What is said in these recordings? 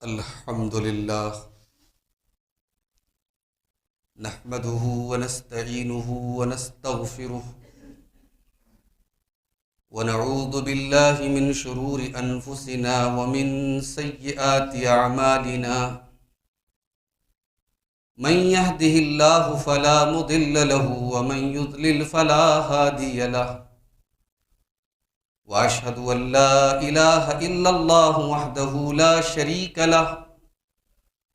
الحمد لله نحمده ونستعينه ونستغفره ونعوذ بالله من شرور أنفسنا ومن سيئات أعمالنا من يهده الله فلا مضل له ومن يضلل فلا هادي له وأشهد أن لا إله إلا الله وحده لا شريك له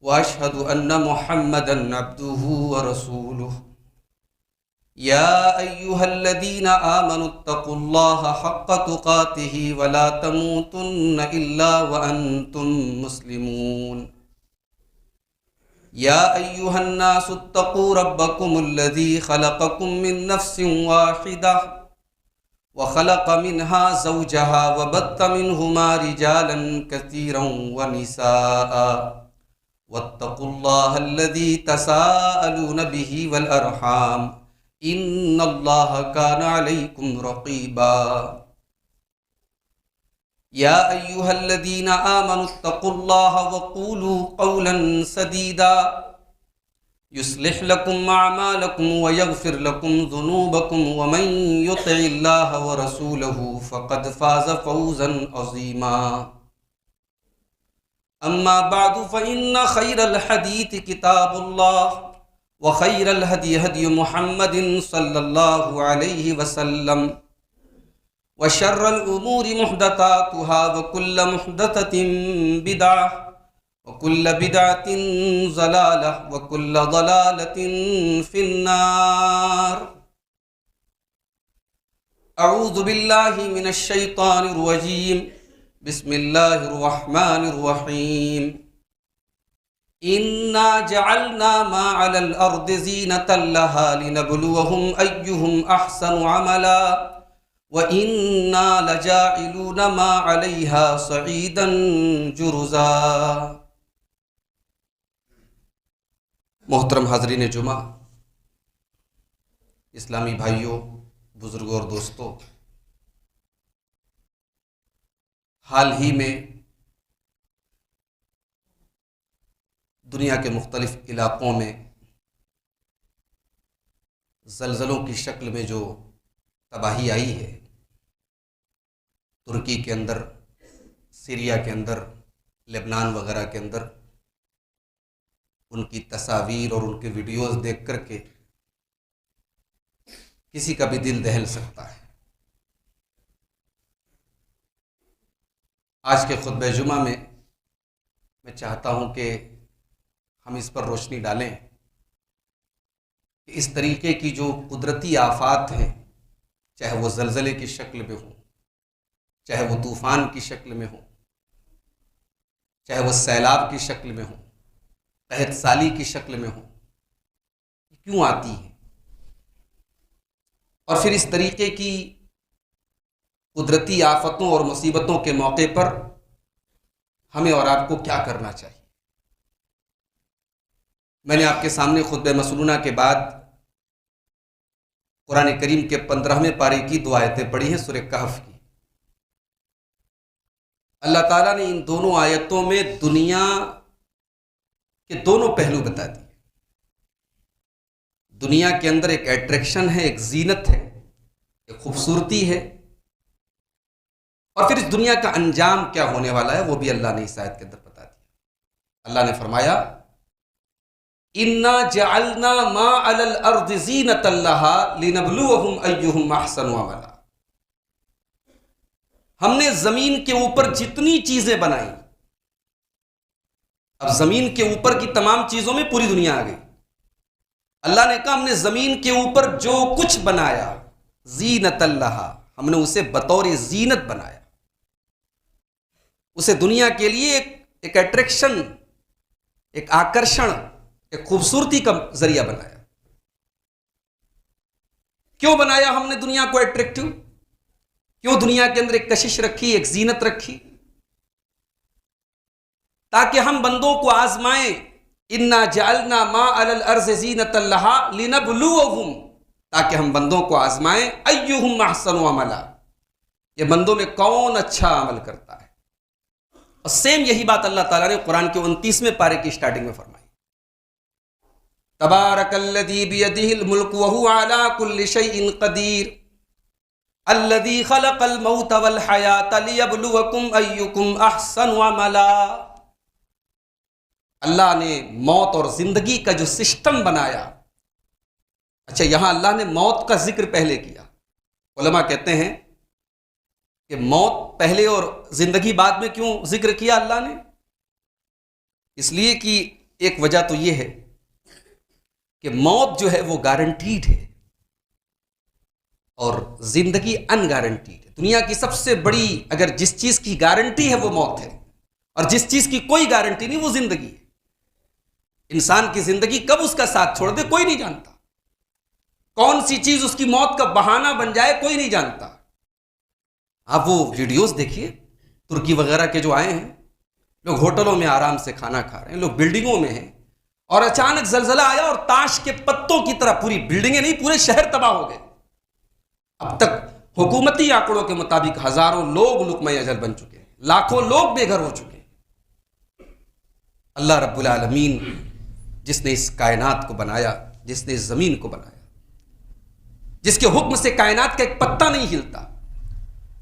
وأشهد أن محمدًا عبده ورسوله يا أيها الذين آمنوا اتقوا الله حق تقاته ولا تموتن إلا وأنتم مسلمون يا أيها الناس اتقوا ربكم الذي خلقكم من نفس واحدة وخلق منها زوجها وبث منهما رجالا كثيرا ونساء واتقوا الله الذي تساءلون به والأرحام إن الله كان عليكم رقيبا يا أيها الذين آمنوا اتقوا الله وقولوا قولا سديدا يصلح لكم أعمالكم ويغفر لكم ذنوبكم ومن يطع الله ورسوله فقد فاز فوزا عظيما أما بعد فإن خير الحديث كتاب الله وخير الهدي هدي محمد صلى الله عليه وسلم وشر الأمور محدثاتها وكل محدثة بدعة وكل بدعة ضلالة وكل ضلالة في النار أعوذ بالله من الشيطان الرجيم بسم الله الرحمن الرحيم إنا جعلنا ما على الأرض زينة لها لنبلوهم أيهم أحسن عملا وإنا لجاعلون ما عليها صعيدا جرزا محترم حاضرین جمعہ، اسلامی بھائیوں، بزرگوں اور دوستوں، حال ہی میں دنیا کے مختلف علاقوں میں زلزلوں کی شکل میں جو تباہی آئی ہے، ترکی کے اندر، سیریا کے اندر، لبنان وغیرہ کے اندر، ان کی تصاویر اور ان کے ویڈیوز دیکھ کر کے کسی کا بھی دل دہل سکتا ہے۔ آج کے خطبہ جمعہ میں چاہتا ہوں کہ ہم اس پر روشنی ڈالیں کہ اس طریقے کی جو قدرتی آفات ہیں، چاہے وہ زلزلے کی شکل میں ہوں، چاہے وہ طوفان کی شکل میں ہوں، چاہے وہ سیلاب کی شکل میں ہوں، قحط سالی کی شکل میں ہوں، کیوں آتی ہے، اور پھر اس طریقے کی قدرتی آفتوں اور مصیبتوں کے موقع پر ہمیں اور آپ کو کیا کرنا چاہیے۔ میں نے آپ کے سامنے خطبہ مسنونہ کے بعد قرآن کریم کے 15ویں پارے کی 2 آیتیں پڑھی ہیں، سورہ کہف کی۔ اللہ تعالیٰ نے ان دونوں آیتوں میں دنیا کے دونوں پہلو بتا دیے۔ دنیا کے اندر ایک اٹریکشن ہے، ایک زینت ہے، ایک خوبصورتی ہے، اور پھر اس دنیا کا انجام کیا ہونے والا ہے وہ بھی اللہ نے اس آیت کے اندر بتا دیا۔ اللہ نے فرمایا اِنَّا جَعَلْنَا مَا عَلَى الْأَرْضِ زِينَةً لَهَا لِنَبْلُوَهُمْ أَيُّهُمْ أَحْسَنُ عَمَلًا۔ ہم نے زمین کے اوپر جتنی چیزیں بنائیں، اب زمین کے اوپر کی تمام چیزوں میں پوری دنیا آ گئی۔ اللہ نے کہا ہم نے زمین کے اوپر جو کچھ بنایا، زینت اللہ، ہم نے اسے بطور زینت بنایا، اسے دنیا کے لیے ایک اٹریکشن، ایک آکرشن، ایک خوبصورتی کا ذریعہ بنایا۔ کیوں بنایا ہم نے دنیا کو اٹریکٹیو؟ کیوں دنیا کے اندر ایک کشش رکھی، ایک زینت رکھی؟ تاکہ ہم بندوں کو آزمائیں۔ اِنَّا جَعَلْنَا مَا عَلَى الْأَرْضِ زِينَةً لَهَا لِنَبْلُوَهُمْ، تاکہ ہم بندوں کو آزمائیں، أَيُّهُمْ أَحْسَنُ عَمَلًا، یہ بندوں میں کون اچھا عمل کرتا ہے۔ اور سیم یہی بات اللہ تعالیٰ نے قرآن کے 29ویں پارے کی سٹارٹنگ میں فرمائی، تبارک الذی بیدہ الملک وہو علی کل شیء قدیر الذی خلق الموت والحیاۃ لیبلوکم ایکم احسن عملا۔ اللہ نے موت اور زندگی کا جو سسٹم بنایا، اچھا یہاں اللہ نے موت کا ذکر پہلے کیا، علماء کہتے ہیں کہ موت پہلے اور زندگی بعد میں کیوں ذکر کیا اللہ نے؟ اس لیے کہ ایک وجہ تو یہ ہے کہ موت جو ہے وہ گارنٹیڈ ہے اور زندگی ان گارنٹیڈ ہے۔ دنیا کی سب سے بڑی اگر جس چیز کی گارنٹی ہے وہ موت ہے، اور جس چیز کی کوئی گارنٹی نہیں وہ زندگی ہے۔ انسان کی زندگی کب اس کا ساتھ چھوڑ دے کوئی نہیں جانتا، کون سی چیز اس کی موت کا بہانہ بن جائے کوئی نہیں جانتا۔ آپ وہ ویڈیوز دیکھیے ترکی وغیرہ کے جو آئے ہیں، لوگ ہوٹلوں میں آرام سے کھانا کھا رہے ہیں، لوگ بلڈنگوں میں ہیں، اور اچانک زلزلہ آیا اور تاش کے پتوں کی طرح پوری بلڈنگیں نہیں پورے شہر تباہ ہو گئے۔ اب تک حکومتی آنکڑوں کے مطابق ہزاروں لوگ لقمہ اجل بن چکے ہیں، لاکھوں لوگ بے گھر ہو چکے ہیں۔ اللہ رب العالمین جس نے اس کائنات کو بنایا، جس نے اس زمین کو بنایا، جس کے حکم سے کائنات کا ایک پتا نہیں ہلتا،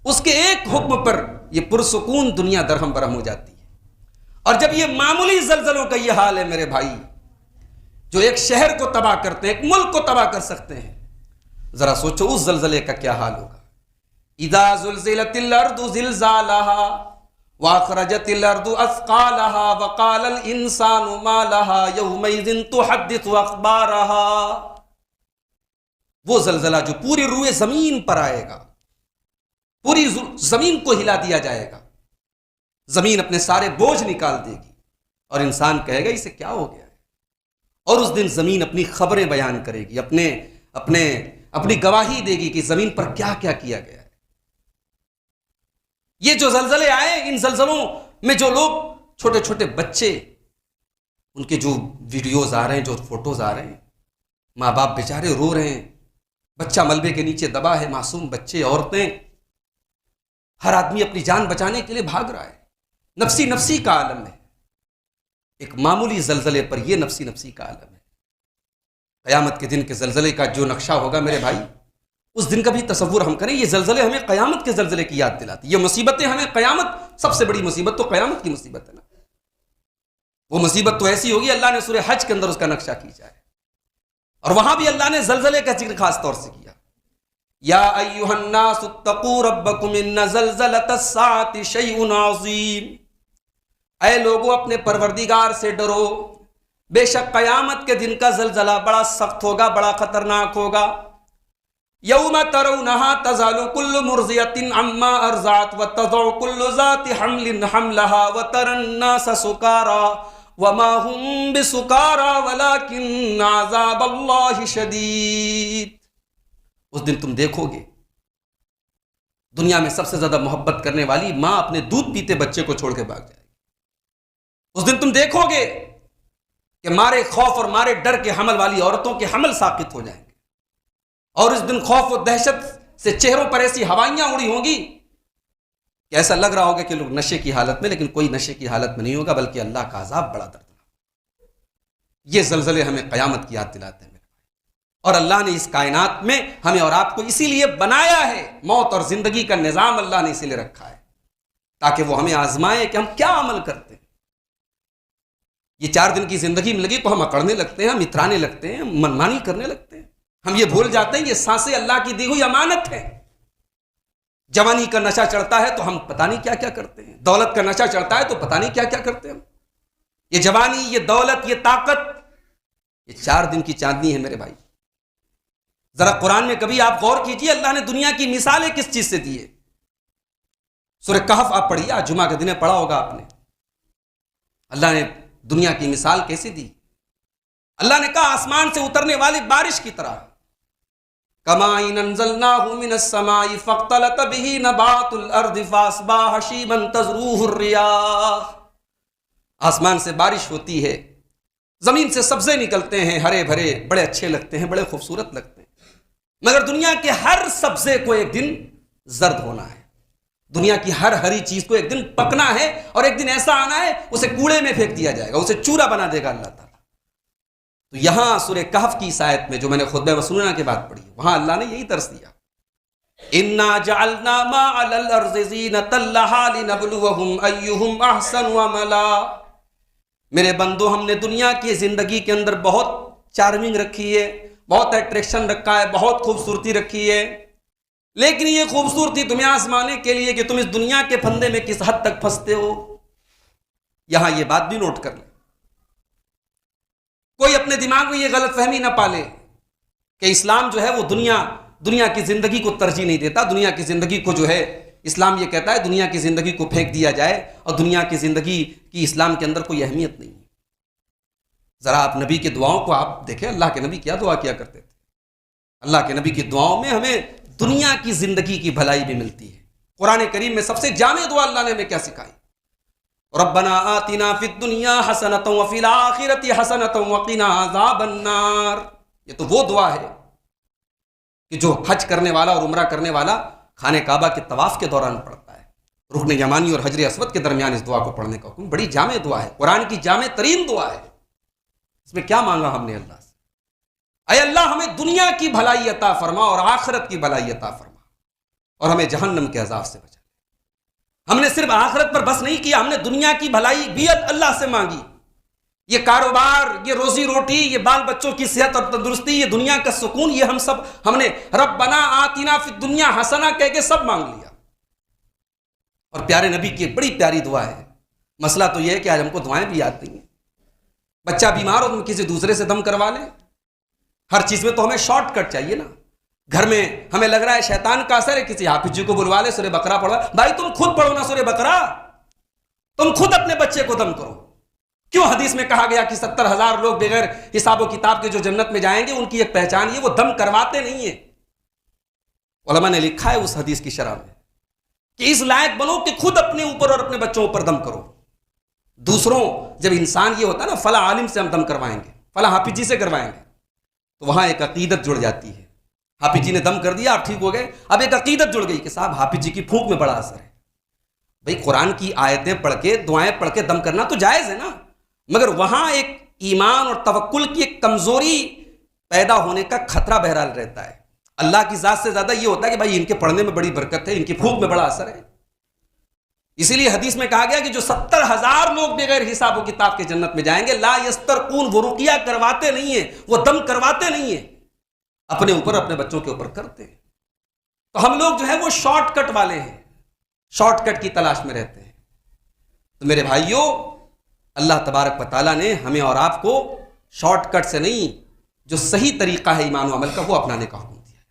اس کے ایک حکم پر یہ پرسکون دنیا درہم برہم ہو جاتی ہے۔ اور جب یہ معمولی زلزلوں کا یہ حال ہے میرے بھائی، جو ایک شہر کو تباہ کرتے ہیں، ایک ملک کو تباہ کر سکتے ہیں، ذرا سوچو اس زلزلے کا کیا حال ہوگا۔ اذا زلزلت الارض زلزالها واخرجت الارض اثقالها وقال الانسان ما لها يومئذ تحدث اخبارها۔ وہ زلزلہ جو پوری روئے زمین پر آئے گا، پوری زمین کو ہلا دیا جائے گا، زمین اپنے سارے بوجھ نکال دے گی اور انسان کہے گا اسے کیا ہو گیا ہے، اور اس دن زمین اپنی خبریں بیان کرے گی، اپنی گواہی دے گی کہ زمین پر کیا کیا کیا گیا ہے۔ یہ جو زلزلے آئے، ان زلزلوں میں جو لوگ چھوٹے چھوٹے بچے، ان کے جو ویڈیوز آ رہے ہیں، جو فوٹوز آ رہے ہیں، ماں باپ بیچارے رو رہے ہیں، بچہ ملبے کے نیچے دبا ہے، معصوم بچے، عورتیں، ہر آدمی اپنی جان بچانے کے لیے بھاگ رہا ہے۔ نفسی نفسی کا عالم ہے۔ ایک معمولی زلزلے پر یہ نفسی نفسی کا عالم ہے۔ قیامت کے دن کے زلزلے کا جو نقشہ ہوگا میرے بھائی، اس دن کا بھی تصور ہم کریں۔ یہ زلزلے ہمیں قیامت کے زلزلے کی یاد دلاتی، یہ مصیبتیں ہمیں قیامت، سب سے بڑی مصیبت تو قیامت کی مصیبت ہے نا۔ وہ مصیبت تو ایسی ہوگی، اللہ نے سورہ حج کے اندر اس کا نقشہ کھینچا ہے، اور وہاں بھی اللہ نے زلزلے کا ذکر خاص طور سے کیا۔ یا ایھا الناس اتقوا ربکم ان زلزلۃ الساعۃ شیء عظیم۔ اے لوگو اپنے پروردگار سے ڈرو، بے شک قیامت کے دن کا زلزلہ بڑا سخت ہوگا، بڑا خطرناک ہوگا۔ یوم ترونہا تزال کل مرضیۃ عما ارضعت وتضع کل ذات حمل حملہا وتری الناس سکارا وما هم بسکارا ولکن عذاب اللہ شدید۔ اس دن تم دیکھو گے دنیا میں سب سے زیادہ محبت کرنے والی ماں اپنے دودھ پیتے بچے کو چھوڑ کے بھاگ جائے گی۔ اس دن تم دیکھو گے کہ مارے خوف اور مارے ڈر کے حمل والی عورتوں کے حمل ساقط ہو جائیں گے، اور اس دن خوف و دہشت سے چہروں پر ایسی ہوائیاں اڑی ہوں گی کہ ایسا لگ رہا ہوگا کہ لوگ نشے کی حالت میں، لیکن کوئی نشے کی حالت میں نہیں ہوگا، بلکہ اللہ کا عذاب بڑا دردناک۔ یہ زلزلے ہمیں قیامت کی یاد دلاتے ہیں، اور اللہ نے اس کائنات میں ہمیں اور آپ کو اسی لیے بنایا ہے۔ موت اور زندگی کا نظام اللہ نے اسی لیے رکھا ہے تاکہ وہ ہمیں آزمائے کہ ہم کیا عمل کرتے ہیں۔ یہ 4 دن کی زندگی میں لگی تو ہم اکڑنے لگتے ہیں، ہم اترانے لگتے ہیں، منمانی کرنے لگتے ہیں، ہم یہ بھول جاتے ہیں یہ سانسیں اللہ کی دی ہوئی امانت ہے۔ جوانی کا نشہ چڑھتا ہے تو ہم پتہ نہیں کیا کیا کرتے ہیں، دولت کا نشہ چڑھتا ہے تو پتہ نہیں کیا کیا کرتے ہیں ہم۔ یہ جوانی، یہ دولت، یہ طاقت، یہ 4 دن کی چاندنی ہے میرے بھائی۔ ذرا قرآن میں کبھی آپ غور کیجئے اللہ نے دنیا کی مثالیں کس چیز سے دی ہے۔ سورہ کہف آپ پڑھیے، آج جمعہ کے دن پڑھا ہوگا آپ نے، اللہ نے دنیا کی مثال کیسے دی۔ اللہ نے کہا آسمان سے اترنے والی بارش کی طرح، کماء انزلناہ من السماء فاختلط به نبات الارض فاصبح حشیما تذروہ الریاح۔ آسمان سے بارش ہوتی ہے، زمین سے سبزے نکلتے ہیں، ہرے بھرے، بڑے اچھے لگتے ہیں، بڑے خوبصورت لگتے ہیں، مگر دنیا کے ہر سبزے کو ایک دن زرد ہونا ہے، دنیا کی ہر ہری چیز کو ایک دن پکنا ہے اور ایک دن ایسا آنا ہے اسے کوڑے میں پھینک دیا جائے گا، اسے چورا بنا دے گا اللہ تعالیٰ۔ تو یہاں سورہ کہف کی اس آیت میں جو میں نے خطبہ مسنونہ کے بعد پڑھی، وہاں اللہ نے یہی درس دیا، اِنَّا جَعَلْنَا مَا عَلَى الْأَرْضِ زِينَةً لَهَا لِنَبْلُوَهُمْ أَيُّهُمْ أَحْسَنُ عَمَلًا۔ میرے بندو، ہم نے دنیا کی زندگی کے اندر بہت چارمنگ رکھی ہے، بہت اٹریکشن رکھا ہے، بہت خوبصورتی رکھی ہے، لیکن یہ خوبصورتی تمہیں آزمانے کے لیے کہ تم اس دنیا کے پھندے میں کس حد تک پھنستے ہو۔ یہاں یہ بات بھی نوٹ کر لیں، کوئی اپنے دماغ میں یہ غلط فہمی نہ پالے کہ اسلام جو ہے وہ دنیا کی زندگی کو ترجیح نہیں دیتا، دنیا کی زندگی کو جو ہے اسلام یہ کہتا ہے دنیا کی زندگی کو پھینک دیا جائے اور دنیا کی زندگی کی اسلام کے اندر کوئی اہمیت نہیں ہے۔ ذرا آپ نبی کی دعاؤں کو آپ دیکھیں، اللہ کے نبی کیا دعا کیا کرتے تھے۔ اللہ کے نبی کی دعاؤں میں ہمیں دنیا کی زندگی کی بھلائی بھی ملتی ہے۔ قرآن کریم میں سب سے جامع دعا اللہ نے ہمیں کیا سکھائی؟ ربنا آتنا فی الدنیا حسنۃ وفی الآخرۃ حسنۃ وقنا عذاب النار۔ یہ تو وہ دعا ہے کہ جو حج کرنے والا اور عمرہ کرنے والا خانہ کعبہ کے طواف کے دوران پڑھتا ہے۔ رکن یمانی اور حجر اسود کے درمیان اس دعا کو پڑھنے کا حکم، بڑی جامع دعا ہے، قرآن کی جامع ترین دعا ہے۔ اس میں کیا مانگا ہم نے اللہ سے؟ اے اللہ ہمیں دنیا کی بھلائی عطا فرما اور آخرت کی بھلائی عطا فرما، اور ہمیں جہنم کے عذاب سے بچا۔ ہم نے صرف آخرت پر بس نہیں کیا، ہم نے دنیا کی بھلائی بھی اللہ سے مانگی۔ یہ کاروبار، یہ روزی روٹی، یہ بال بچوں کی صحت اور تندرستی، یہ دنیا کا سکون، یہ ہم نے ربنا آتنا فی الدنیا حسنہ کہہ کے سب مانگ لیا۔ اور پیارے نبی کی ایک بڑی پیاری دعا ہے۔ مسئلہ تو یہ ہے کہ آج ہم کو دعائیں بھی آتی ہیں، بچہ بیمار ہو تم کسی دوسرے سے دم کروا لیں۔ ہر چیز میں تو ہمیں شارٹ کٹ چاہیے نا۔ گھر میں ہمیں لگ رہا ہے شیطان کا اثر ہے، کسی حافظ جی کو بلوا لے، سورہ بقرہ پڑھوا۔ بھائی تم خود پڑھو نا سورہ بقرہ، تم خود اپنے بچے کو دم کرو۔ کیوں حدیث میں کہا گیا کہ 70,000 لوگ بغیر حساب و کتاب کے جو جنت میں جائیں گے ان کی ایک پہچان یہ وہ دم کرواتے نہیں ہیں۔ علماء نے لکھا ہے اس حدیث کی شرح میں کہ اس لائق بنو کہ خود اپنے اوپر اور اپنے بچوں پر دم کرو۔ دوسروں، جب انسان یہ ہوتا ہے نا فلاں عالم سے ہم دم کروائیں گے، فلاں حافظ جی سے کروائیں گے، تو وہاں ایک عقیدت جڑ جاتی ہے۔ حافظ جی نے دم کر دیا، آپ ٹھیک ہو گئے، اب ایک عقیدت جڑ گئی کہ صاحب حافظ جی کی پھونک میں بڑا اثر ہے۔ بھئی قرآن کی آیتیں پڑھ کے، دعائیں پڑھ کے دم کرنا تو جائز ہے نا، مگر وہاں ایک ایمان اور توکل کی ایک کمزوری پیدا ہونے کا خطرہ بہرحال رہتا ہے۔ اللہ کی ذات سے زیادہ یہ ہوتا ہے کہ بھائی ان کے پڑھنے میں بڑی برکت ہے، ان کی پھونک میں بڑا اثر ہے۔ اسی لیے حدیث میں کہا گیا کہ جو 70,000 لوگ بغیر حساب و کتاب کے جنت میں جائیں گے، لا یسترقون، وہ رقیہ کرواتے نہیں ہیں، وہ دم کرواتے نہیں ہیں، اپنے اوپر اپنے بچوں کے اوپر کرتے ہیں۔ تو ہم لوگ جو ہے وہ شارٹ کٹ والے ہیں، شارٹ کٹ کی تلاش میں رہتے ہیں۔ تو میرے بھائیوں، اللہ تبارک و تعالیٰ نے ہمیں اور آپ کو شارٹ کٹ سے نہیں، جو صحیح طریقہ ہے ایمان و عمل کا وہ اپنانے کا حکم دیا ہے۔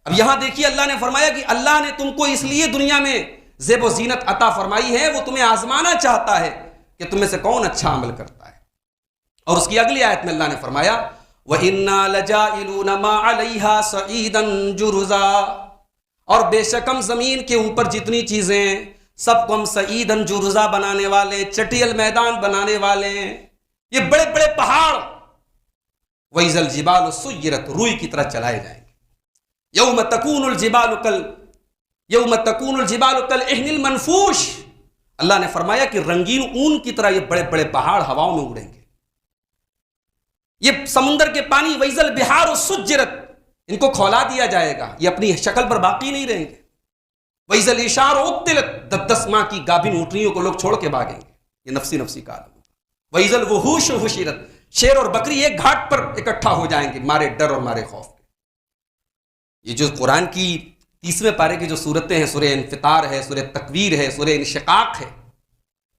اب یہاں دیکھیے اللہ نے فرمایا کہ اللہ نے تم کو اس لیے دنیا میں زیب و زینت عطا فرمائی ہے، وہ تمہیں آزمانا چاہتا ہے کہ تم میں سے کون اچھا عمل کرتا ہے۔ اور اس کی اگلی آیت میں اللہ نے فرمایا وَإِنَّا لَجَائِلُونَ مَا عَلَيْهَا صَعِيدًا جُرُزًا، اور بے شک ہم زمین کے اوپر جتنی چیزیں سب کو ہم سعیدن جرزا بنانے والے، چٹیل میدان بنانے والے ہیں۔ یہ بڑے بڑے پہاڑ وَإِذَا الْجِبَالُ سُيِّرَتْ، روئی کی طرح چلائے جائیں گے۔ يَوْمَ تَكُونُ الْجِبَالُ كَالْعِهْنِ الْمَنْفُوشِ، اللہ نے فرمایا کہ رنگین اون کی طرح یہ بڑے بڑے پہاڑ ہواؤں میں اڑیں گے۔ یہ سمندر کے پانی وَإِذَا الْبِحَارُ سُجِّرَتْ، ان کو کھولا دیا جائے گا، یہ اپنی شکل پر باقی نہیں رہیں گے۔ وَإِذَا الْعِشَارُ عُطِّلَتْ، 10 ماہ کی گابن اونٹنیوں کو لوگ چھوڑ کے بھاگیں گے، یہ نفسی نفسی کا عالم ہوگا۔ وَإِذَا الْوُحُوشُ حُشِرَتْ، شیر اور بکری ایک گھاٹ پر اکٹھا ہو جائیں گے مارے ڈر اور مارے خوف کے۔ یہ جو قرآن کی 30ویں پارے کی جو صورتیں ہیں، سورہ انفطار ہے، سورہ تکویر ہے، سورہ انشقاق ہے،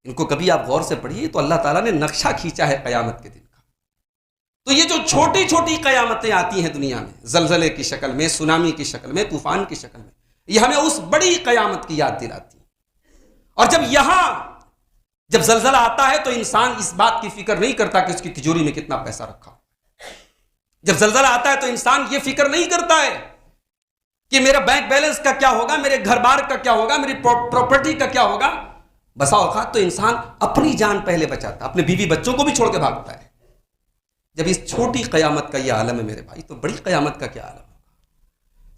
ان کو کبھی آپ غور سے پڑھیے تو اللہ تعالیٰ نے نقشہ کھینچا ہے قیامت کے دن کا۔ تو یہ جو چھوٹی چھوٹی قیامتیں آتی ہیں دنیا میں، زلزلے کی شکل میں، سونامی کی شکل میں، طوفان کی شکل میں، یہ ہمیں اس بڑی قیامت کی یاد دلاتی ہے۔ اور جب زلزلہ آتا ہے تو انسان اس بات کی فکر نہیں کرتا کہ اس کی تجوری میں کتنا پیسہ رکھا ہو۔ جب زلزلہ آتا ہے تو انسان یہ فکر نہیں کرتا ہے کہ میرا بینک بیلنس کا کیا ہوگا، میرے گھر بار کا کیا ہوگا، میری پراپرٹی کا کیا ہوگا۔ بسا اوقات تو انسان اپنی جان پہلے بچاتا، اپنے بیوی بچوں کو بھی چھوڑ کے بھاگتا ہے۔ جب اس چھوٹی قیامت کا یہ عالم ہے میرے بھائی، تو بڑی قیامت کا کیا عالم ہوگا،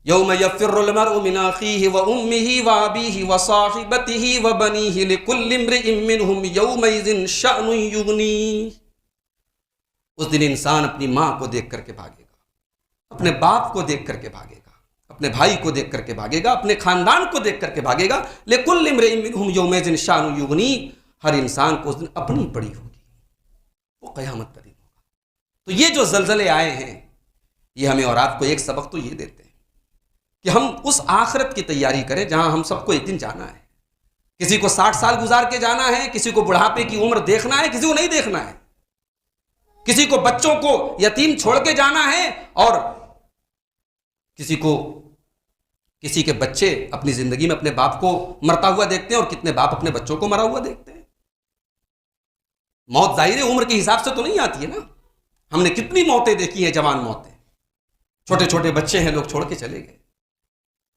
یوم یفر المرء من اخیہ وامہ وابیہ وصاحبتہ وبنیہ لکل امرئ منہم یومئذ شأن یغنیہ. اس دن انسان اپنی ماں کو دیکھ کر کے بھاگے گا، اپنے باپ کو دیکھ کر کے بھاگے گا، اپنے بھائی کو دیکھ کر کے بھاگے گا، اپنے خاندان کو دیکھ کر کے بھاگے گا. لکل امرئ منہم یومئذ شأن یغنیہ. ہر انسان کو اس دن اپنی پڑی ہوگی، وہ قیامت کا دن ہوگا. تو یہ جو زلزلے آئے ہیں یہ ہمیں اور آپ کو ایک سبق تو یہ دیتے ہیں کہ ہم اس آخرت کی تیاری کریں جہاں ہم سب کو ایک دن جانا ہے. کسی کو 60 سال گزار کے جانا ہے، کسی کو بڑھاپے کی عمر دیکھنا ہے، کسی کو نہیں دیکھنا ہے. کسی کو بچوں کو یتیم چھوڑ کے جانا ہے، اور کسی کے بچے اپنی زندگی میں اپنے باپ کو مرتا ہوا دیکھتے ہیں، اور کتنے باپ اپنے بچوں کو مرا ہوا دیکھتے ہیں. موت ظاہر عمر کے حساب سے تو نہیں آتی ہے نا. ہم نے کتنی موتیں دیکھی ہیں، جوان موتیں، چھوٹے چھوٹے بچے ہیں، لوگ چھوڑ کے چلے گئے.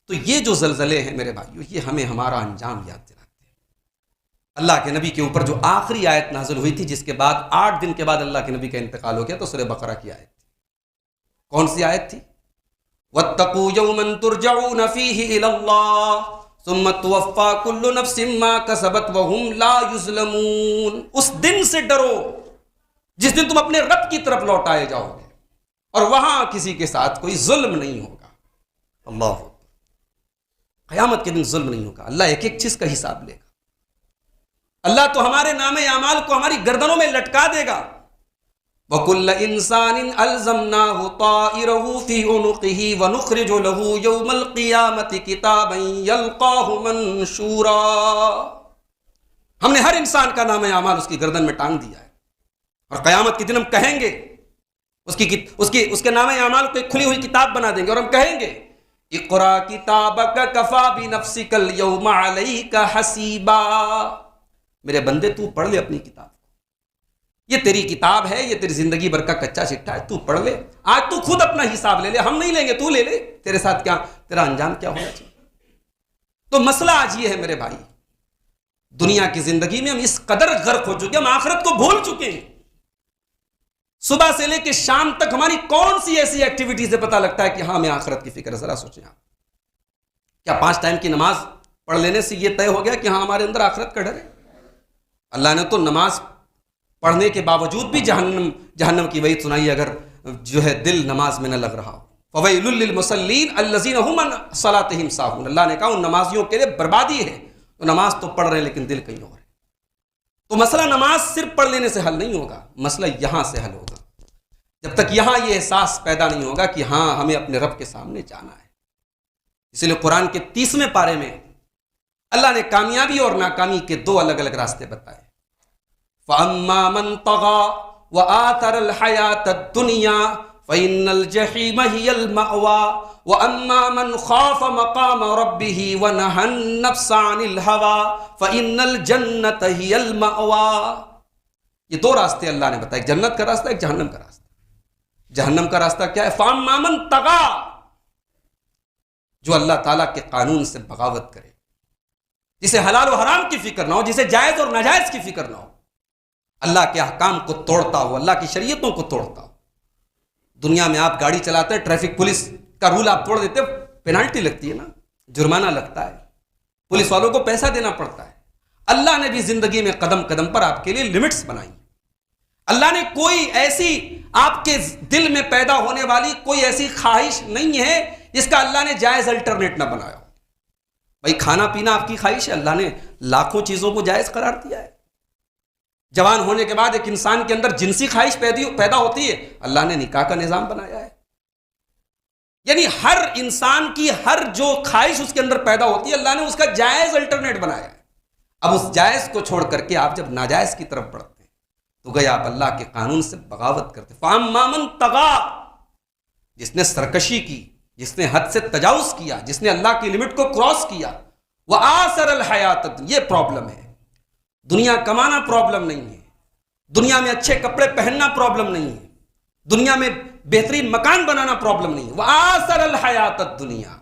تو یہ جو زلزلے ہیں میرے بھائیو، یہ ہمیں ہمارا انجام یاد دلاتے ہیں. اللہ کے نبی کے اوپر جو آخری آیت نازل ہوئی تھی، جس کے بعد 8 دن کے بعد اللہ کے نبی کا انتقال ہو گیا، تو سورہ بقرہ کی آیت تھی. کون سی آیت تھی؟ وَاتَّقُوا يَوْمًا تُرْجَعُونَ فِيهِ إِلَى اللَّهِ ثُمَّ تُوَفَّى كُلُّ نَفْسٍ مَّا كَسَبَتْ وَهُمْ لَا يُظْلَمُونَ. اس دن سے ڈرو جس دن تم اپنے رب کی طرف لوٹائے جاؤ گے، اور وہاں کسی کے ساتھ کوئی ظلم نہیں ہوگا. اللہ، قیامت کے دن ظلم نہیں ہوگا. اللہ ایک ایک چیز کا حساب لے گا. اللہ تو ہمارے نام اعمال کو ہماری گردنوں میں لٹکا دے گا. وَكُلَّ إِنسَانٍ أَلْزَمْنَاهُ طَائِرَهُ فِي عُنُقِهِ وَنُخْرِجُ لَهُ يَوْمَ الْقِيَامَةِ كِتَابًا يَلْقَاهُ مَنشُورًا. ہم نے ہر انسان کا نام اعمال اس کی گردن میں ٹانگ دیا ہے، اور قیامت کے دن ہم کہیں گے، اس کے نام اعمال کو ایک کھلی ہوئی کتاب بنا دیں گے، اور ہم کہیں گے اقرا کتابک کفا بنفسک اليوم علیک حسیبا. میرے بندے تو پڑھ لے اپنی کتاب کو، یہ تیری کتاب ہے، یہ تیری زندگی بھر کا کچا چٹا ہے، تو پڑھ لے. آج تو خود اپنا حساب لے لے، ہم نہیں لیں گے، تو لے لے. تیرے ساتھ کیا، تیرا انجام کیا ہونا چاہیے. تو مسئلہ آج یہ ہے میرے بھائی، دنیا کی زندگی میں ہم اس قدر غرق ہو چکے، ہم آخرت کو بھول چکے ہیں. صبح سے لے کے شام تک ہماری کون سی ایسی ایکٹیویٹی سے پتہ لگتا ہے کہ ہاں ہمیں آخرت کی فکر ہے؟ ذرا سوچیں آپ. کیا 5 ٹائم کی نماز پڑھ لینے سے یہ طے ہو گیا کہ ہاں ہمارے اندر آخرت کا ڈر ہے؟ اللہ نے تو نماز پڑھنے کے باوجود بھی جہنم کی وعید سنائی اگر جو ہے دل نماز میں نہ لگ رہا ہو. فَوَيْلٌ لِّلْمُصَلِّينَ الَّذِينَ هُمْ عَنْ صَلَاتِهِمْ سَاهُونَ. اللہ نے کہا ان نمازیوں کے لیے بربادی ہے، تو نماز تو پڑھ رہے ہیں لیکن دل کہیں اور ہے. تو مسئلہ نماز صرف پڑھ لینے سے حل نہیں ہوگا، مسئلہ یہاں سے حل ہوگا. جب تک یہاں یہ احساس پیدا نہیں ہوگا کہ ہاں ہمیں اپنے رب کے سامنے جانا ہے. اس لیے قرآن کے 30ویں پارے میں اللہ نے کامیابی اور ناکامی کے 2 الگ الگ راستے بتائے. فَأَمَّا مَن طَغَىٰ وَآثَرَ الْحَيَاةَ الدُّنْيَا فَإِنَّ الْجَحِيمَ هِيَ الْمَأْوَىٰ وَأَمَّا مَنْ خَافَ مَقَامَ رَبِّهِ وَنَهَى النَّفْسَ عَنِ الْهَوَىٰ فَإِنَّ الْجَنَّةَ هِيَ الْمَأْوَىٰ. یہ 2 راستے اللہ نے بتائے، ایک جنت کا راستہ، ایک جہنم کا راستہ. جہنم کا راستہ کیا ہے؟ فَأَمَّا مَن طَغَىٰ، جو اللہ تعالیٰ کے قانون سے بغاوت کرے، جسے حلال و حرام کی فکر نہ ہو، جسے جائز اور ناجائز کی فکر نہ ہو، اللہ کے احکام کو توڑتا ہو، اللہ کی شریعتوں کو توڑتا ہو. دنیا میں آپ گاڑی چلاتے ہیں، ٹریفک پولیس کا رول آپ توڑ دیتے، پینالٹی لگتی ہے نا، جرمانہ لگتا ہے، پولیس والوں کو پیسہ دینا پڑتا ہے. اللہ نے بھی زندگی میں قدم قدم پر آپ کے لیے لمٹس بنائی. اللہ نے کوئی ایسی آپ کے دل میں پیدا ہونے والی کوئی ایسی خواہش نہیں ہے جس کا اللہ نے جائز الٹرنیٹ نہ بنایا ہو. بھائی کھانا پینا آپ کی خواہش ہے، اللہ نے لاکھوں چیزوں کو جائز قرار دیا ہے. جوان ہونے کے بعد ایک انسان کے اندر جنسی خواہش پیدا ہوتی ہے، اللہ نے نکاح کا نظام بنایا ہے. یعنی ہر انسان کی ہر جو خواہش اس کے اندر پیدا ہوتی ہے، اللہ نے اس کا جائز الٹرنیٹ بنایا ہے. اب اس جائز کو چھوڑ کر کے آپ جب ناجائز کی طرف بڑھتے ہیں تو گئے آپ اللہ کے قانون سے بغاوت کرتے. فَأَمَّا مَن طَغَىٰ، جس نے سرکشی کی، جس نے حد سے تجاوز کیا، جس نے اللہ کی لمٹ کو کراس کیا. وَآثَرَ الْحَيَاةَ، یہ پرابلم ہے. دنیا کمانا پرابلم نہیں ہے، دنیا میں اچھے کپڑے پہننا پرابلم نہیں ہے، دنیا میں بہترین مکان بنانا پرابلم نہیں ہے. وَآثَرَ الْحَيَاةَ الدُّنْيَا،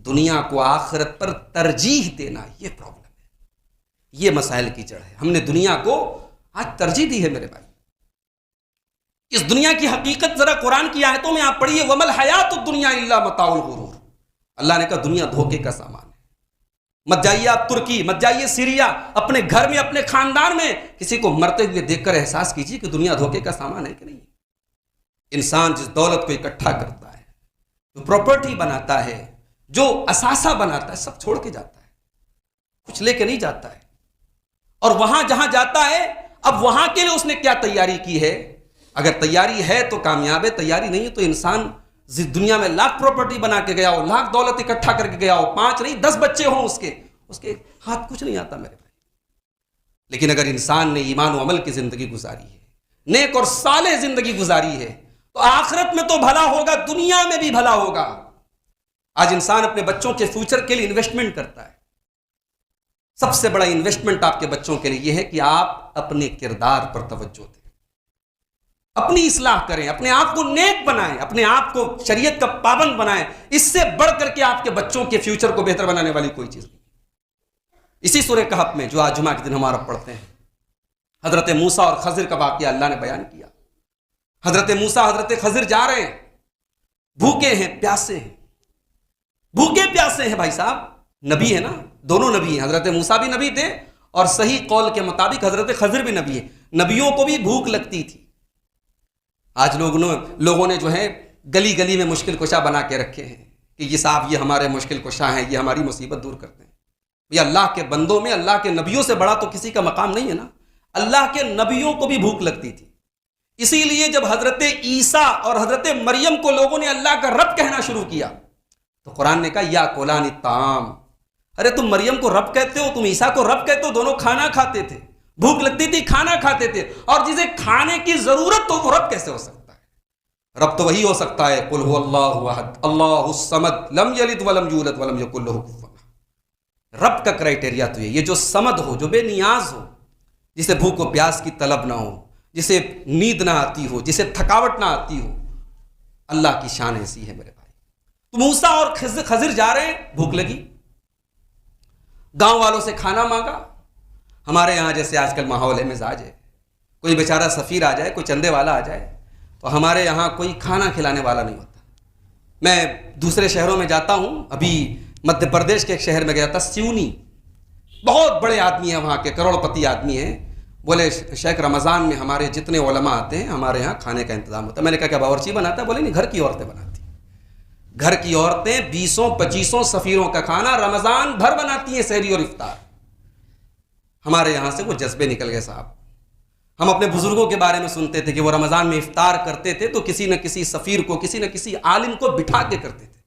دنیا کو آخرت پر ترجیح دینا، یہ پرابلم ہے. یہ مسائل کی جڑ ہے. ہم نے دنیا کو آج ترجیح دی ہے میرے بھائی. اس دنیا کی حقیقت ذرا قرآن کی آیتوں میں آپ پڑھیے. وَمَا الْحَيَاةُ الدُّنْيَا إِلَّا مَتَاعُ الْغُرُورِ. اللہ نے کہا دنیا دھوکے کا سامان ہے. مت جائیے آپ ترکی، مت جائیے سیریا، اپنے گھر میں اپنے خاندان میں کسی کو مرتے ہوئے دیکھ کر احساس کیجیے کہ دنیا دھوکے کا سامان ہے کہ نہیں. انسان جس دولت کو اکٹھا کرتا ہے، جو پراپرٹی بناتا ہے، جو اثاثہ بناتا ہے، سب چھوڑ کے جاتا ہے، کچھ لے کے نہیں جاتا ہے. اور وہاں جہاں جاتا ہے، اب وہاں کے لیے اس نے کیا تیاری کی ہے؟ اگر تیاری ہے تو کامیاب ہے، تیاری نہیں ہے تو انسان دنیا میں لاکھ پراپرٹی بنا کے گیا ہو، لاکھ دولت اکٹھا کر کے گیا ہو، 5 نہیں 10 بچے ہوں اس کے ہاتھ کچھ نہیں آتا میرے بھائی. لیکن اگر انسان نے ایمان و عمل کی زندگی گزاری ہے، نیک اور صالح زندگی گزاری ہے، تو آخرت میں تو بھلا ہوگا، دنیا میں بھی بھلا ہوگا. آج انسان اپنے بچوں کے فیوچر کے لیے انویسٹمنٹ کرتا ہے. سب سے بڑا انویسٹمنٹ آپ کے بچوں کے لیے یہ ہے کہ آپ اپنے کردار پر توجہ دیں، اپنی اصلاح کریں، اپنے آپ کو نیک بنائیں، اپنے آپ کو شریعت کا پابند بنائیں. اس سے بڑھ کر کے آپ کے بچوں کے فیوچر کو بہتر بنانے والی کوئی چیز نہیں. اسی سورہ کہف میں جو آج جمعہ کے دن ہمارا پڑھتے ہیں، حضرت موسیٰ اور خضر کا واقعہ اللہ نے بیان کیا. حضرت موسیٰ حضرت خضر جا رہے ہیں، بھوکے ہیں، پیاسے ہیں، بھوکے پیاسے ہیں. بھائی صاحب نبی ہے نا، دونوں نبی ہیں. حضرت موسیٰ بھی نبی تھے اور صحیح قول کے مطابق حضرت خضر بھی نبی ہے. نبیوں کو بھی بھوک لگتی تھی. آج لوگوں نے جو ہے گلی گلی میں مشکل کشا بنا کے رکھے ہیں کہ یہ صاحب یہ ہمارے مشکل کشا ہیں، یہ ہماری مصیبت دور کرتے ہیں. یہ اللہ کے بندوں میں اللہ کے نبیوں سے بڑا تو کسی کا مقام نہیں ہے نا. اللہ کے نبیوں کو بھی بھوک لگتی تھی. اسی لیے جب حضرت عیسیٰ اور حضرت مریم کو لوگوں نے اللہ کا رب کہنا شروع کیا تو قرآن نے کہا یا کولان الطعام، ارے تم مریم کو رب کہتے ہو، تم عیسیٰ کو رب کہتے ہو، دونوں کھانا کھاتے تھے، بھوک لگتی تھی، کھانا کھاتے تھے. اور جسے کھانے کی ضرورت ہو وہ رب کیسے ہو سکتا ہے؟ رب تو وہی ہو سکتا ہے قل هو اللہ احد اللہ الصمد لم یلد ولم یولد ولم یکن له کفوا احد. رب کا کرائٹیریا تو یہ جو سمد ہو، جو بے نیاز ہو، جسے بھوک و پیاس کی طلب نہ ہو، جسے نیند نہ آتی ہو، جسے تھکاوٹ نہ آتی ہو. اللہ کی شان ایسی ہے میرے بھائی. تو موسیٰ اور خضر جا رہے ہیں، بھوک لگی، گاؤں والوں سے کھانا مانگا. ہمارے یہاں جیسے آج کل ماحول ہے، مزاج ہے، کوئی بیچارہ سفیر آ جائے، کوئی چندے والا آ جائے تو ہمارے یہاں کوئی کھانا کھلانے والا نہیں ہوتا. میں دوسرے شہروں میں جاتا ہوں، ابھی مدھیہ پردیش کے ایک شہر میں گیا تھا، سیونی، بہت بڑے آدمی ہیں وہاں کے، کروڑ پتی آدمی ہیں. بولے شیخ رمضان میں ہمارے جتنے علماء آتے ہیں ہمارے یہاں کھانے کا انتظام ہوتا ہے. میں نے کہا کیا باورچی بناتا ہے؟ بولے نہیں، گھر کی عورتیں بناتی ہیں. گھر کی عورتیں 20-25 سفیروں کا کھانا رمضان بھر بناتی ہیں، سحری اور افطار. ہمارے یہاں سے وہ جذبے نکل گئے صاحب. ہم اپنے بزرگوں کے بارے میں سنتے تھے کہ وہ رمضان میں افطار کرتے تھے تو کسی نہ کسی سفیر کو، کسی نہ کسی عالم کو بٹھا کے کرتے تھے.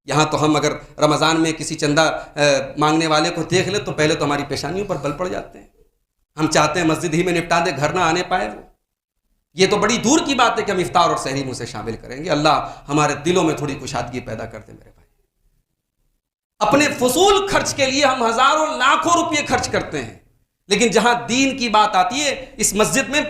یہاں تو ہم اگر رمضان میں کسی چندہ مانگنے والے کو دیکھ لیں تو پہلے تو ہماری پیشانیوں پر بل پڑ جاتے ہیں. ہم چاہتے ہیں مسجد ہی میں نپٹا دے، گھر نہ آنے پائے وہ. یہ تو بڑی دور کی بات ہے کہ ہم افطار اور سحری میں سے شامل کریں گے. اللہ ہمارے دلوں میں تھوڑی کشادگی پیدا کر دے میرے بھائی. اپنے فضول خرچ کے لیے ہم ہزاروں لاکھوں روپے خرچ کرتے ہیں، لیکن جہاں دین کی بات آتی ہے، اس مسجد میں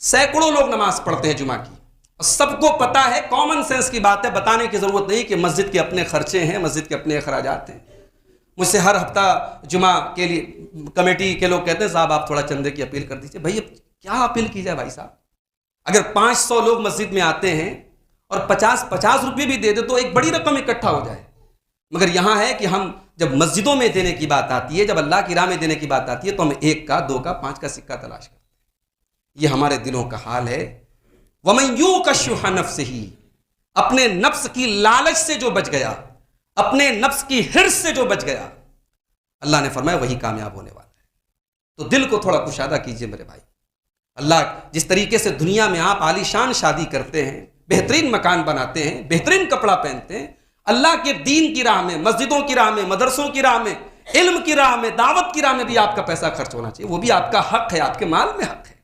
سینکڑوں لوگ نماز پڑھتے ہیں جمعہ کی، اور سب کو پتا ہے، کامن سینس کی بات ہے، بتانے کی ضرورت نہیں کہ مسجد کے اپنے خرچے ہیں، مسجد کے اپنے اخراجات ہیں. مجھ سے ہر ہفتہ جمعہ کے لیے کمیٹی کے لوگ کہتے ہیں صاحب آپ تھوڑا چندے کی اپیل کر دیجیے. بھائی اب کیا اپیل کی جائے بھائی صاحب؟ اگر 500 لوگ مسجد میں آتے ہیں اور 50 روپے بھی دے دے تو ایک بڑی رقم اکٹھا ہو جائے. مگر یہاں ہے کہ ہم جب مسجدوں میں دینے کی بات آتی ہے، جب اللہ کی راہ میں دینے کی بات آتی ہے تو ہم 1 کا 2 کا 5 کا سکہ تلاش کرتے ہیں. یہ ہمارے دلوں کا حال ہے. وَمَن يُوقَ شُحَّ نَفْسِهِ، اپنے نفس کی لالچ سے جو بچ گیا، اپنے نفس کی حرص سے جو بچ گیا، اللہ نے فرمایا وہی کامیاب ہونے والا ہے. تو دل کو تھوڑا کشادہ کیجئے میرے بھائی. اللہ جس طریقے سے دنیا میں آپ عالی شان شادی کرتے ہیں، بہترین مکان بناتے ہیں، بہترین کپڑا پہنتے ہیں، اللہ کے دین کی راہ میں، مسجدوں کی راہ میں، مدرسوں کی راہ میں، علم کی راہ میں، دعوت کی راہ میں بھی آپ کا پیسہ خرچ ہونا چاہیے. وہ بھی آپ کا حق ہے، آپ کے مال میں حق ہے.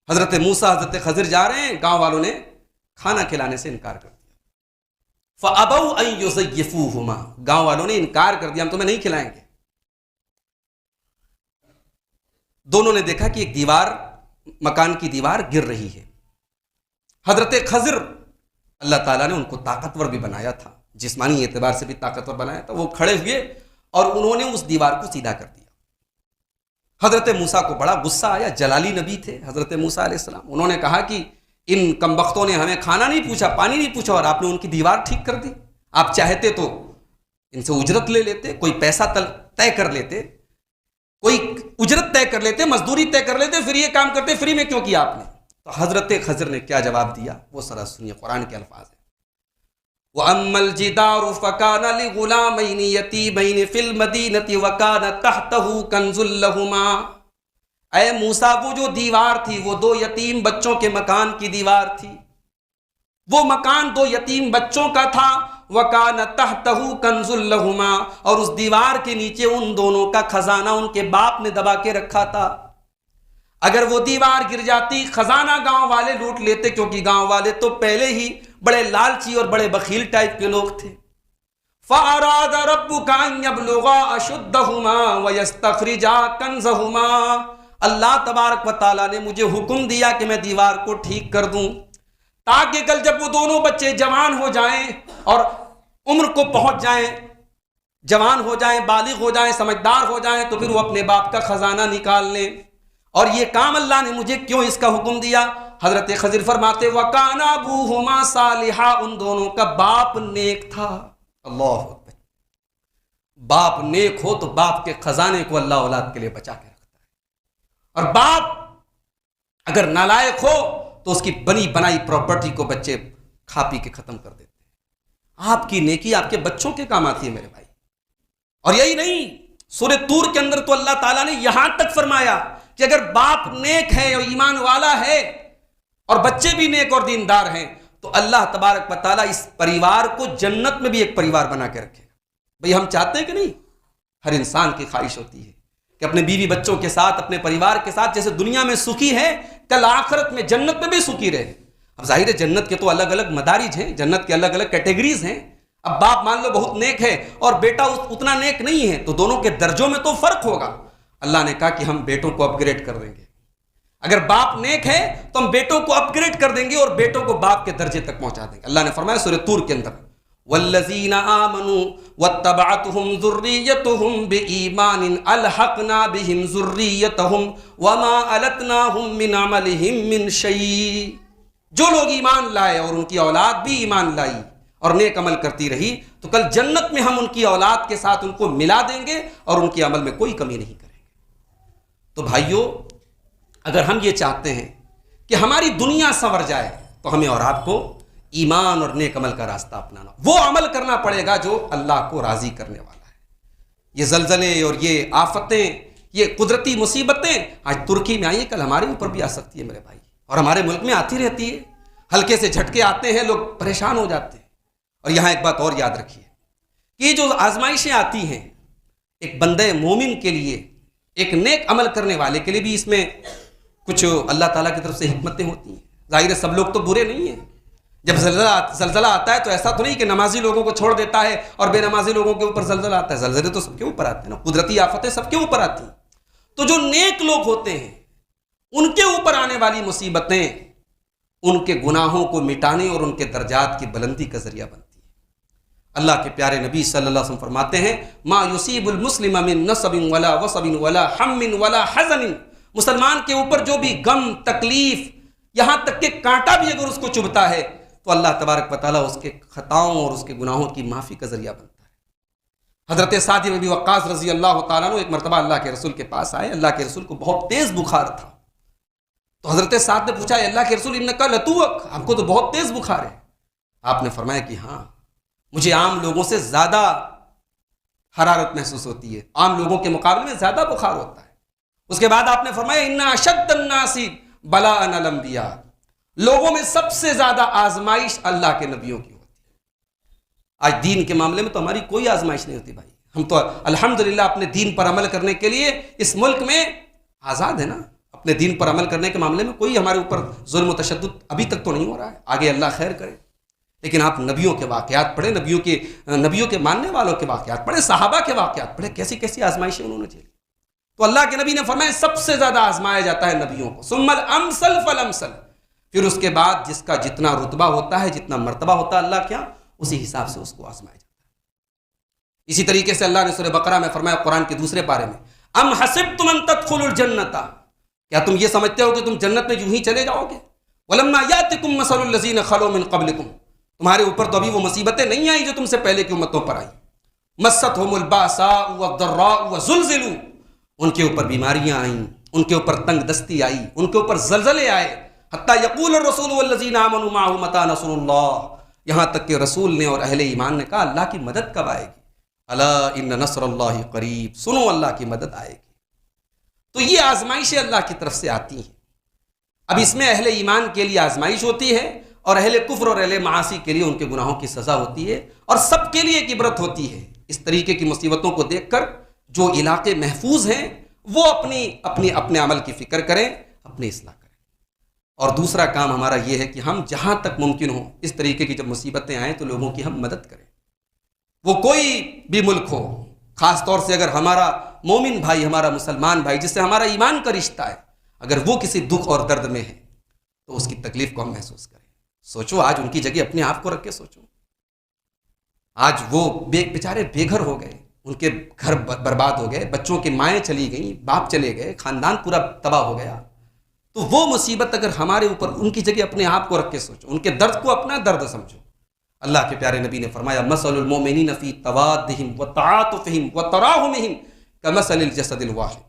حضرت موسیٰ حضرت خضر جا رہے ہیں، گاؤں والوں نے کھانا کھلانے سے انکار کر دیا. فَأَبَوْا أَن يُزَيِّفُوهُمَا، گاؤں والوں نے انکار کر دیا، ہم تمہیں نہیں کھلائیں گے. دونوں نے دیکھا کہ ایک دیوار، مکان کی دیوار گر رہی ہے. حضرت خضر، اللہ تعالیٰ نے ان کو طاقتور بھی بنایا تھا، جسمانی اعتبار سے بھی طاقتور بنایا تھا. وہ کھڑے ہوئے اور انہوں نے اس دیوار کو سیدھا کر دیا. حضرت موسیٰ کو بڑا غصہ آیا، جلالی نبی تھے حضرت موسیٰ علیہ السلام. انہوں نے کہا کہ ان کمبختوں نے ہمیں کھانا نہیں پوچھا، پانی نہیں پوچھا، اور آپ نے ان کی دیوار ٹھیک کر دی. آپ چاہتے تو ان سے اجرت لے لیتے، کوئی پیسہ طے کر لیتے، کوئی اجرت طے کر لیتے، مزدوری طے کر لیتے، پھر یہ کام کرتے، فری میں کیوں کیا آپ نے؟ تو حضرت خضر نے کیا جواب دیا وہ ذرا سنیے، قرآن کے الفاظ ہیں۔ وَأَمَّا الْجِدَارُ فَكَانَ لِغُلَامَيْنِ يَتِيمَيْنِ فِي الْمَدِينَةِ وَكَانَ تَحْتَهُ كَنْزٌ لَهُمَا، اے موسیٰ وہ جو دیوار تھی وہ 2 یتیم بچوں کے مکان کی دیوار تھی، وہ مکان 2 یتیم بچوں کا تھا، وَكَانَ تَحْتَهُ كَنْزٌ لَهُمَا، اور اس دیوار کے نیچے ان دونوں کا خزانہ ان کے باپ نے دبا کے رکھا تھا۔ اگر وہ دیوار گر جاتی خزانہ گاؤں والے لوٹ لیتے، کیونکہ گاؤں والے تو پہلے ہی بڑے لالچی اور بڑے بخیل ٹائپ کے لوگ تھے۔ فَأَرَادَ رَبُّكَ أَن يَبْلُغَا أَشُدَّهُمَا وَيَسْتَخْرِجَا كَنْزَهُمَا، اللہ تبارک و تعالیٰ نے مجھے حکم دیا کہ میں دیوار کو ٹھیک کر دوں، تاکہ کل جب وہ دونوں بچے جوان ہو جائیں اور عمر کو پہنچ جائیں، جوان ہو جائیں، بالغ ہو جائیں، سمجھدار ہو جائیں، تو پھر وہ اپنے باپ کا خزانہ نکال لیں۔ اور یہ کام اللہ نے مجھے کیوں اس کا حکم دیا؟ حضرت خضر فرماتے وَكَانَ أَبُوهُمَا صَالِحًا، ان دونوں کا باپ نیک تھا۔ اللہ اکبر، باپ نیک ہو تو باپ کے خزانے کو اللہ اولاد کے لیے بچا کے رکھتا ہے، اور باپ اگر نالائق ہو تو اس کی بنی بنائی پراپرٹی کو بچے کھا پی کے ختم کر دیتے ہیں۔ آپ کی نیکی آپ کے بچوں کے کام آتی ہے میرے بھائی۔ اور یہی نہیں، سورہ طور کے اندر تو اللہ تعالیٰ نے یہاں تک فرمایا کہ اگر باپ نیک ہے اور ایمان والا ہے اور بچے بھی نیک اور دیندار ہیں تو اللہ تبارک و تعالیٰ اس پریوار کو جنت میں بھی ایک پریوار بنا کے رکھے گا۔ بھئی ہم چاہتے ہیں کہ نہیں؟ ہر انسان کی خواہش ہوتی ہے کہ اپنے بیوی بچوں کے ساتھ، اپنے پریوار کے ساتھ جیسے دنیا میں سکھی ہے، کل آخرت میں جنت میں بھی سکھی رہے۔ اب ظاہر ہے جنت کے تو الگ الگ مدارج ہیں، جنت کے الگ الگ کیٹیگریز ہیں۔ اب باپ مان لو بہت نیک ہے اور بیٹا اتنا نیک نہیں ہے، تو دونوں کے درجوں میں تو فرق ہوگا۔ اللہ نے کہا کہ ہم بیٹوں کو اپ گریڈ کر دیں گے، اگر باپ نیک ہے تو ہم بیٹوں کو اپ گریڈ کر دیں گے اور بیٹوں کو باپ کے درجے تک پہنچا دیں گے۔ اللہ نے فرمایا سورہ طور کے اندر والذین آمنوا واتبعتهم ذریتهم بإیمان الحقنا بهم ذریتهم وما التناهم من عملهم من شیء، جو لوگ ایمان لائے اور ان کی اولاد بھی ایمان لائی اور نیک عمل کرتی رہی تو کل جنت میں ہم ان کی اولاد کے ساتھ ان کو ملا دیں گے اور ان کے عمل میں کوئی کمی نہیں کریں گے۔ تو بھائیو، اگر ہم یہ چاہتے ہیں کہ ہماری دنیا سنور جائے تو ہمیں اور آپ کو ایمان اور نیک عمل کا راستہ اپنانا، وہ عمل کرنا پڑے گا جو اللہ کو راضی کرنے والا ہے۔ یہ زلزلے اور یہ آفتیں، یہ قدرتی مصیبتیں آج ترکی میں آئی ہیں، کل ہمارے اوپر بھی آ سکتی ہے میرے بھائی، اور ہمارے ملک میں آتی رہتی ہے۔ ہلکے سے جھٹکے آتے ہیں، لوگ پریشان ہو جاتے ہیں۔ اور یہاں ایک بات اور یاد رکھیے کہ یہ جو آزمائشیں آتی ہیں ایک بندے مومن کے لیے، ایک نیک عمل کرنے والے کے لیے بھی اس میں کچھ اللہ تعالیٰ کی طرف سے حکمتیں ہوتی ہیں۔ ظاہر ہے سب لوگ تو برے نہیں ہیں۔ جب زلزلہ آتا ہے تو ایسا تو نہیں کہ نمازی لوگوں کو چھوڑ دیتا ہے اور بے نمازی لوگوں کے اوپر زلزلہ آتا ہے۔ زلزلے تو سب کے اوپر آتے ہیں نا، قدرتی آفتیں سب کے اوپر آتی ہیں۔ تو جو نیک لوگ ہوتے ہیں ان کے اوپر آنے والی مصیبتیں ان کے گناہوں کو مٹانے اور ان کے درجات کی بلندی کا ذریعہ بنتی ہیں۔ اللہ کے پیارے نبی صلی اللہ علیہ وسلم فرماتے ہیں ما یصیب المسلم من نصب ولا وصب ولا ہم ولا حزن، مسلمان کے اوپر جو بھی غم، تکلیف، یہاں تک کہ کانٹا بھی اگر اس کو چبھتا ہے تو اللہ تبارک و تعالیٰ اس کے خطاؤں اور اس کے گناہوں کی معافی کا ذریعہ بنتا ہے۔ حضرت سعد بن ابی وقاص رضی اللہ تعالیٰ عنہ ایک مرتبہ اللہ کے رسول کے پاس آئے۔ اللہ کے رسول کو بہت تیز بخار تھا، تو حضرت سعد نے پوچھا اللہ کے رسول انکا لتوک، ہم کو تو بہت تیز بخار ہے۔ آپ نے فرمایا کہ ہاں، مجھے عام لوگوں سے زیادہ حرارت محسوس ہوتی ہے، عام لوگوں کے مقابلے میں زیادہ بخار ہوتا ہے۔ اس کے بعد آپ نے فرمایا ان اشد الناس بلاء الانبیاء، لوگوں میں سب سے زیادہ آزمائش اللہ کے نبیوں کی ہوتی ہے۔ آج دین کے معاملے میں تو ہماری کوئی آزمائش نہیں ہوتی بھائی، ہم تو الحمدللہ اپنے دین پر عمل کرنے کے لیے اس ملک میں آزاد ہے نا، اپنے دین پر عمل کرنے کے معاملے میں کوئی ہمارے اوپر ظلم و تشدد ابھی تک تو نہیں ہو رہا ہے، آگے اللہ خیر کرے۔ لیکن آپ نبیوں کے واقعات پڑھیں، نبیوں کے ماننے والوں کے واقعات پڑھیں، صحابہ کے واقعات پڑھیں، کیسی کیسی آزمائشیں انہوں نے جھیلی۔ تو اللہ کے نبی نے فرمایا سب سے زیادہ آزمایا جاتا ہے نبیوں کو، ثم الامثل فالامثل، پھر اس کے بعد جس کا جتنا رتبہ ہوتا ہے، جتنا مرتبہ ہوتا ہے، اللہ کیا اسی حساب سے اس کو آزمایا جاتا ہے۔ اسی طریقے سے اللہ نے سورہ بقرہ میں فرمایا قرآن کے دوسرے پارے میں ام حسبتم ان تدخلوا الجنۃ، کیا تم یہ سمجھتے ہو کہ تم جنت میں یوں ہی چلے جاؤ گے؟ ولما یاتکم مثل الذین خلوا من قبلکم، تمہارے اوپر تو ابھی وہ مصیبتیں نہیں آئی جو تم سے پہلے کی امتوں پر آئی۔ مستہم الباساء والضراء وزلزلوا، ان کے اوپر بیماریاں آئیں، ان کے اوپر تنگ دستی آئی، ان کے اوپر زلزلے آئے، حتیٰ یقول الرسول والذین آمنوا معہ متی نصر اللہ، یہاں تک کہ رسول نے اور اہل ایمان نے کہا اللہ کی مدد کب آئے گی؟ الا ان نصر اللہ قریب، سنو اللہ کی مدد آئے گی۔ تو یہ آزمائشیں اللہ کی طرف سے آتی ہیں۔ اب اس میں اہل ایمان کے لیے آزمائش ہوتی ہے، اور اہل کفر اور اہل معاصی کے لیے ان کے گناہوں کی سزا ہوتی ہے، اور سب کے لیے ایک عبرت ہوتی ہے۔ اس طریقے کی مصیبتوں کو دیکھ کر جو علاقے محفوظ ہیں وہ اپنے عمل کی فکر کریں، اپنی اصلاح کریں۔ اور دوسرا کام ہمارا یہ ہے کہ ہم جہاں تک ممکن ہو اس طریقے کی جب مصیبتیں آئیں تو لوگوں کی ہم مدد کریں، وہ کوئی بھی ملک ہو، خاص طور سے اگر ہمارا مومن بھائی، ہمارا مسلمان بھائی جس سے ہمارا ایمان کا رشتہ ہے، اگر وہ کسی دکھ اور درد میں ہے تو اس کی تکلیف کو ہم محسوس کریں۔ سوچو آج ان کی جگہ اپنے آپ کو رکھ کے سوچو، آج وہ بیچارے بے گھر ہو گئے، ان کے گھر برباد ہو گئے، بچوں کی مائیں چلی گئیں، باپ چلے گئے، خاندان پورا تباہ ہو گیا۔ تو وہ مصیبت اگر ہمارے اوپر، ان کی جگہ اپنے آپ کو رکھ کے سوچو، ان کے درد کو اپنا درد سمجھو۔ اللہ کے پیارے نبی نے فرمایا مثل المؤمنین فی توادہم وتعاطفہم وتراحمہم کمثل الجسد الواحد،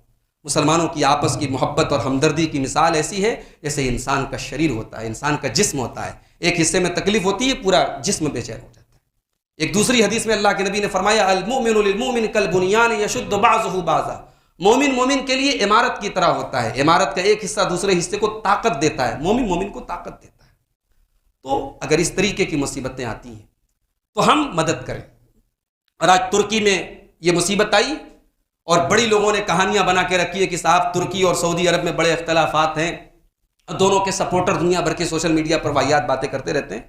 مسلمانوں کی آپس کی محبت اور ہمدردی کی مثال ایسی ہے جیسے انسان کا شریر ہوتا ہے، انسان کا جسم ہوتا ہے، ایک حصے میں تکلیف ہوتی ہے پورا جسم بے چین ہو جاتا ہے۔ ایک دوسری حدیث میں اللہ کے نبی نے فرمایا المؤمن للمؤمن کالبنیان یشد بعضہ بعضا، مومن مومن کے لیے عمارت کی طرح ہوتا ہے، عمارت کا ایک حصہ دوسرے حصے کو طاقت دیتا ہے، مومن مومن کو طاقت دیتا ہے۔ تو اگر اس طریقے کی مصیبتیں آتی ہیں تو ہم مدد کریں۔ اور آج ترکی میں یہ مصیبت آئی اور بڑی لوگوں نے کہانیاں بنا کے رکھی ہے کہ صاحب ترکی اور سعودی عرب میں بڑے اختلافات ہیں، دونوں کے سپورٹر دنیا بھر کے سوشل میڈیا پر واہیات باتیں کرتے رہتے ہیں،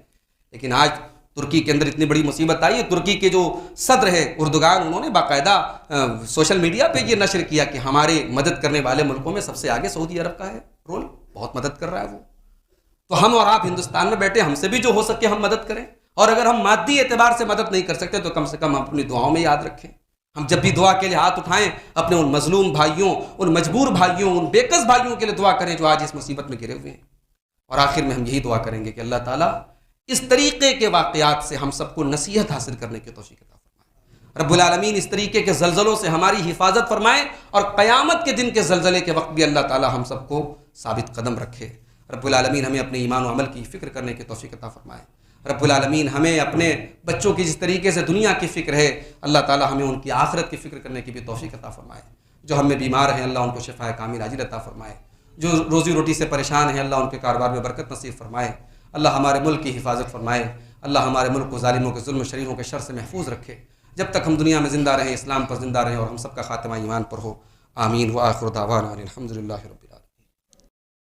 لیکن آج ترکی کے اندر اتنی بڑی مصیبت آئی ہے۔ ترکی کے جو صدر ہے اردوغان، انہوں نے باقاعدہ سوشل میڈیا پہ یہ نشر کیا کہ ہمارے مدد کرنے والے ملکوں میں سب سے آگے سعودی عرب کا ہے رول، بہت مدد کر رہا ہے وہ۔ تو ہم اور آپ ہندوستان میں بیٹھے، ہم سے بھی جو ہو سکے ہم مدد کریں، اور اگر ہم مادی اعتبار سے مدد نہیں کر سکتے تو کم سے کم ہم اپنی دعاؤں میں یاد رکھیں۔ ہم جب بھی دعا کے لیے ہاتھ اٹھائیں اپنے ان مظلوم بھائیوں، ان مجبور بھائیوں، ان بے کس بھائیوں کے لیے دعا کریں جو آج اس مصیبت میں گرے ہوئے ہیں۔ اور آخر میں ہم یہی دعا کریں گے کہ اللہ تعالیٰ اس طریقے کے واقعات سے ہم سب کو نصیحت حاصل کرنے کی توفیق عطا فرمائے۔ رب العالمین اس طریقے کے زلزلوں سے ہماری حفاظت فرمائے، اور قیامت کے دن کے زلزلے کے وقت بھی اللہ تعالیٰ ہم سب کو ثابت قدم رکھے۔ رب العالمین ہمیں اپنے ایمان و عمل کی فکر کرنے کی توفیق عطا فرمائے۔ رب العالمین ہمیں اپنے بچوں کی جس طریقے سے دنیا کی فکر ہے، اللہ تعالیٰ ہمیں ان کی آخرت کی فکر کرنے کی بھی توفیق عطا فرمائے۔ جو ہم میں بیمار ہیں اللہ ان کو شفاء کامل عاجل عطا فرمائے، جو روزی روٹی سے پریشان ہیں اللہ ان کے کاروبار میں برکت نصیب فرمائے، اللہ ہمارے ملک کی حفاظت فرمائے، اللہ ہمارے ملک کو ظالموں کے ظلم و شریروں کے شر سے محفوظ رکھے، جب تک ہم دنیا میں زندہ رہیں اسلام پر زندہ رہیں اور ہم سب کا خاتمہ ایمان پر ہو۔ آمین۔ وآخر دعوانا الحمد للہ رب العالمین۔